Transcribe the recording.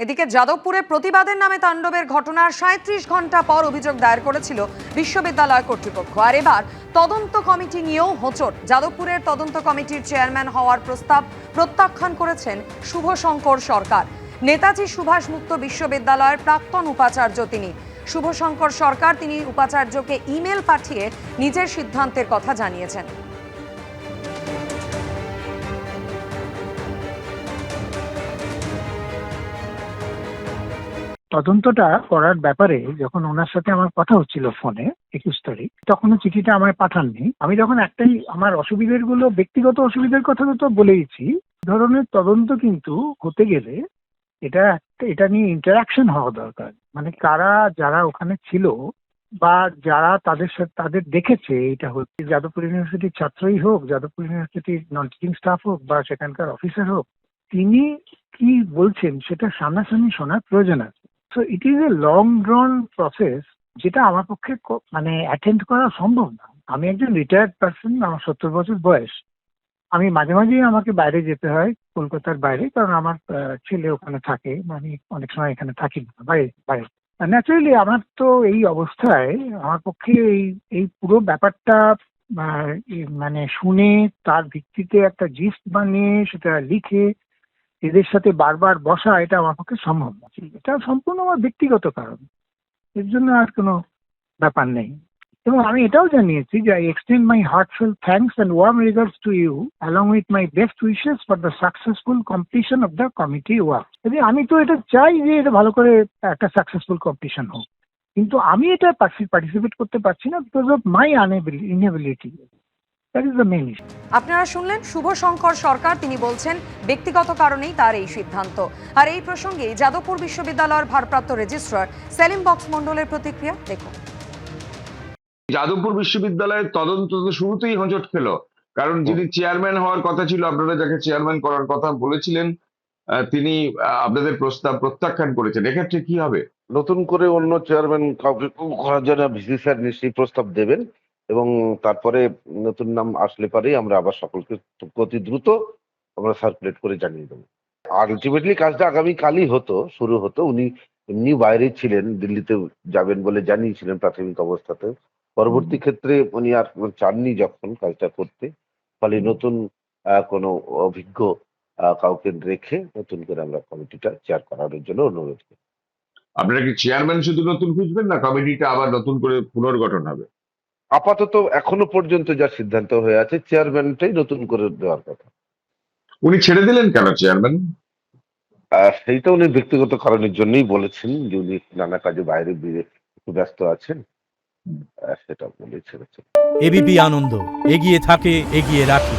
এদিকে যাদবপুরে প্রতিবাদের নামে তাণ্ডবের ঘটনার ৩৭ ঘন্টা পর অভিযোগ দায়ের করেছিল বিশ্ববিদ্যালয় কর্তৃপক্ষ। আর এবার তদন্ত কমিটি নিয়েও হোঁচট। যাদবপুরের তদন্ত কমিটির চেয়ারম্যান হওয়ার প্রস্তাব প্রত্যাখ্যান করেছেন শুভশঙ্কর সরকার। নেতাজি সুভাষ মুক্ত বিশ্ববিদ্যালয়ের প্রাক্তন উপাচার্য তিনি। শুভশঙ্কর সরকার তিনি উপাচার্যকে ইমেল পাঠিয়ে নিজের সিদ্ধান্তের কথা জানিয়েছেন। তদন্তটা করার ব্যাপারে যখন ওনার সাথে আমার কথা হচ্ছিল ফোনে 21 তারিখ, তখনও চিঠিটা আমায় পাঠাননি। আমি তখন একটাই আমার ব্যক্তিগত অসুবিধার কথা তো বলেইছি। ধরনের তদন্ত কিন্তু হতে গেলে এটা নিয়ে ইন্টারাকশন হওয়া দরকার। মানে যারা ওখানে ছিল বা যারা তাদের দেখেছে এটা হচ্ছে, যাদবপুর ইউনিভার্সিটির ছাত্রই হোক, যাদবপুর ইউনিভার্সিটির নন টিচিং স্টাফ হোক বা সেখানকার অফিসার হোক, তিনি কি বলছেন সেটা সামনাসামনি শোনার প্রয়োজন আছে। So it is a long ড্রন process, যেটা আমার পক্ষে অ্যাটেন্ড করা সম্ভব না। আমি একজন রিটায়ার্ড পার্সন, আমার 70 বছর বয়স। আমি মাঝে মাঝেই আমাকে বাইরে যেতে হয়, কলকাতার বাইরে, কারণ আমার ছেলে ওখানে থাকে। আমি অনেক সময় এখানে থাকি না, বাইরে। ন্যাচারালি আমার তো এই অবস্থায় আমার পক্ষে এই পুরো ব্যাপারটা মানে শুনে তার ভিত্তিতে একটা জিস্ট বানিয়ে সেটা লিখে এদের সাথে বারবার বসা, এটা আমার পক্ষে সম্ভব না। এটা সম্পূর্ণ আমার ব্যক্তিগত কারণ, এর জন্য আর কোনো ব্যাপার নেই। এবং আমি এটাও জানিয়েছি যে I extend my heartfelt thanks and warm regards to you along with my best wishes for the successful completion of the committee work. যদি আমি তো এটা চাই যে এটা ভালো করে একটা সাকসেসফুল কমপ্লিশন হোক, কিন্তু আমি এটা পার্টিসিপেট করতে পারছি না because of my inability. That is the main issue. আপনারা শুনলেন শুভশঙ্কর সরকার, তিনি বলছেন ব্যক্তিগত কারণেই তার এই সিদ্ধান্ত। আর এই প্রসঙ্গে যাদবপুর বিশ্ববিদ্যালয়ের ভারপ্রাপ্ত রেজিস্ট্রার সেলিম বক্স মণ্ডলের প্রতিক্রিয়া দেখুন। যাদবপুর বিশ্ববিদ্যালয়ের তদন্ত তো শুরুতেই হোঁচট খেল, কারণ যিনি চেয়ারম্যান হওয়ার কথা ছিল, আপনারা যাকে চেয়ারম্যান করার কথা বলেছিলেন, তিনি আপনাদের প্রস্তাব প্রত্যাখ্যান করেছেন। এক্ষেত্রে কি হবে? নতুন করে অন্য চেয়ারম্যান কাউকে করার জন্য ভিসি স্যার নিশ্চয়ই প্রস্তাব দেবেন, এবং তারপরে নতুন নাম আসলে পরেই আমরা আবার সকলকে অতি দ্রুত আমরা সার্কুলেট করে জানিয়ে দেবো। আলটিমেটলি কাজটা আগামীকালই শুরু হতো। উনি এমনি বাইরে ছিলেন, দিল্লিতে যাবেন বলে জানিয়েছিলেন প্রাথমিক অবস্থাতে। পরবর্তী ক্ষেত্রে উনি আর চাননি যখন কাজটা করতে, ফলে নতুন কোনো অভিজ্ঞ কাউকে রেখে নতুন করে আমরা কমিটিটা চেয়ার করানোর জন্য অনুরোধ করি। আপনারা কি চেয়ারম্যান শুধু নতুন খুঁজবেন, না কমিটিটা আবার নতুন করে পুনর্গঠন হবে? আপাতত এখনো পর্যন্ত যা সিদ্ধান্ত হয়ে আছে, চেয়ারম্যানটাই নতুন করে দেওয়ার কথা। উনি ছেড়ে দিলেন কেন চেয়ারম্যান? সেইটা উনি ব্যক্তিগত কারণের জন্যই বলেছেন যে উনি নানা কাজে বাইরে একটু ব্যস্ত আছেন, সেটা বলে ছেড়েছেন। এবিপি আনন্দ, এগিয়ে থাকে, এগিয়ে রাখে।